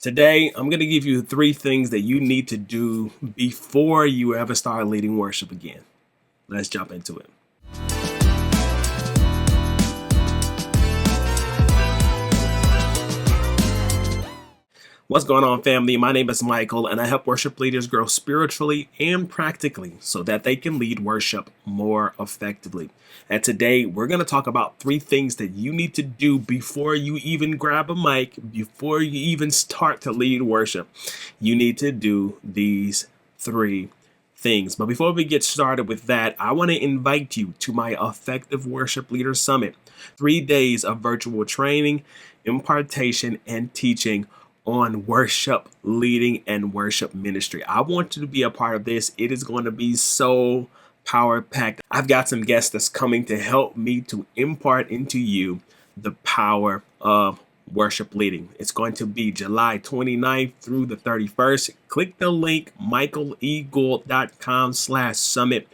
Today, I'm going to give you 3 things that you need to do before you ever start leading worship again. Let's jump into it. What's going on, family? My name is Michael, and I help worship leaders grow spiritually and practically so that they can lead worship more effectively. And today, we're going to talk about 3 things that you need to do before you even grab a mic, before you even start to lead worship. You need to do these 3 things. But before we get started with that, I want to invite you to my Effective Worship Leader Summit. 3 days of virtual training, impartation, and teaching on worship leading and worship ministry. I want you to be a part of this. It is going to be so power packed. I've got some guests that's coming to help me to impart into you the power of worship leading. It's going to be July 29th through the 31st. Click the link michaelegold.com/summit.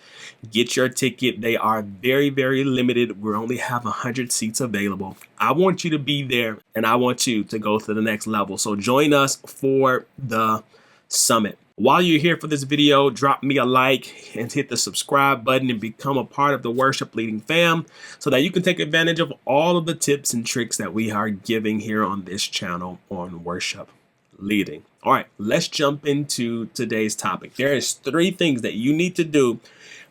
Get your ticket. They are very, very limited. We only have 100 seats available. I want you to be there, and I want you to go to the next level. So join us for the summit. While you're here for this video, drop me a like and hit the subscribe button and become a part of the worship leading fam so that you can take advantage of all of the tips and tricks that we are giving here on this channel on worship leading. All right, let's jump into today's topic. There is 3 things that you need to do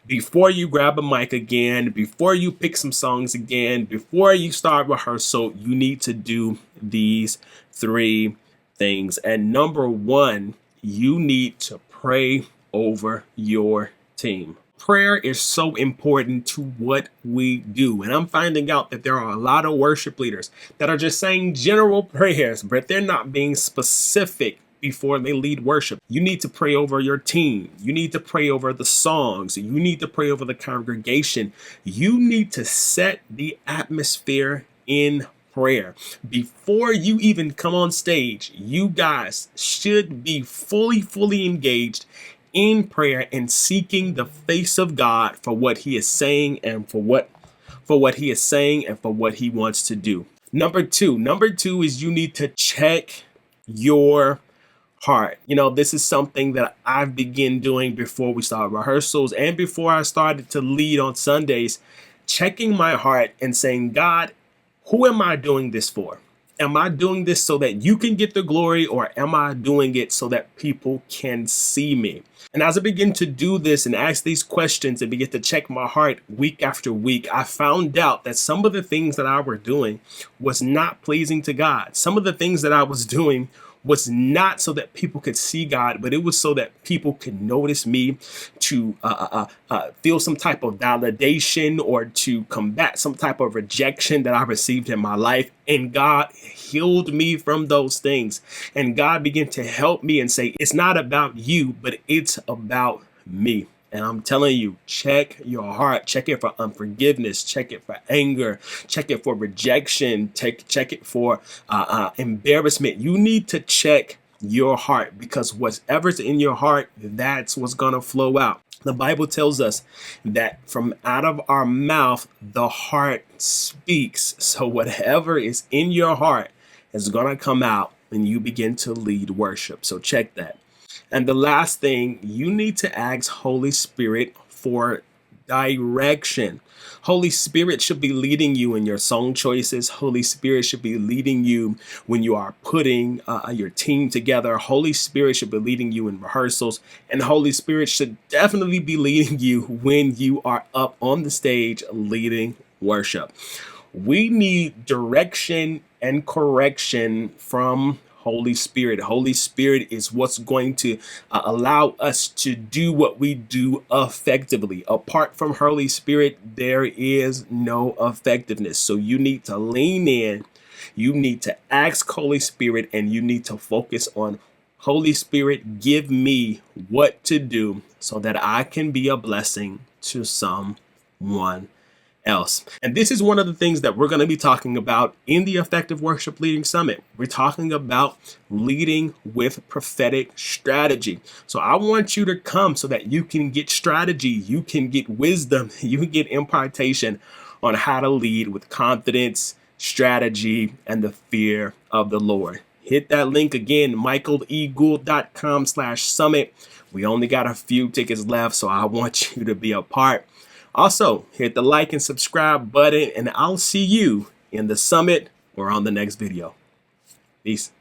before you grab a mic again, before you pick some songs again, before you start rehearsal. You need to do these 3 things. And number 1, you need to pray over your team. Prayer is so important to what we do. And I'm finding out that there are a lot of worship leaders that are just saying general prayers, but they're not being specific before they lead worship. You need to pray over your team. You need to pray over the songs. You need to pray over the congregation. You need to set the atmosphere in prayer. Before you even come on stage, you guys should be fully engaged in prayer and seeking the face of God for what he is saying and for what he is saying and for what he wants to do. Number two is you need to check your heart. This is something that I've begun doing before we start rehearsals and before I started to lead on Sundays, checking my heart and saying, God, who am I doing this for? Am I doing this so that you can get the glory, or am I doing it so that people can see me? And as I begin to do this and ask these questions and begin to check my heart week after week, I found out that some of the things that I was doing was not pleasing to God. Some of the things that I was doing was not so that people could see God, but it was so that people could notice me, to feel some type of validation or to combat some type of rejection that I received in my life. And God healed me from those things. And God began to help me and say, it's not about you, but it's about me. And I'm telling you, check your heart, check it for unforgiveness, check it for anger, check it for rejection, check it for embarrassment. You need to check your heart, because whatever's in your heart, that's what's going to flow out. The Bible tells us that from out of our mouth, the heart speaks. So whatever is in your heart is going to come out when you begin to lead worship. So check that. And the last thing, you need to ask Holy Spirit for direction. Holy Spirit should be leading you in your song choices. Holy Spirit should be leading you when you are putting your team together. Holy Spirit should be leading you in rehearsals. And Holy Spirit should definitely be leading you when you are up on the stage leading worship. We need direction and correction from Holy Spirit. Holy Spirit is what's going to allow us to do what we do effectively. Apart from Holy Spirit, there is no effectiveness. So you need to lean in, you need to ask Holy Spirit, and you need to focus on Holy Spirit, give me what to do so that I can be a blessing to someone else. And this is one of the things that we're going to be talking about in the Effective Worship Leading Summit. We're talking about leading with prophetic strategy. So I want you to come so that you can get strategy, you can get wisdom, you can get impartation on how to lead with confidence, strategy, and the fear of the Lord. hit that link again, michaelegould.com/summit. We only got a few tickets left, so I want you to be a part. Also, hit the like and subscribe button, and I'll see you in the summit or on the next video. Peace.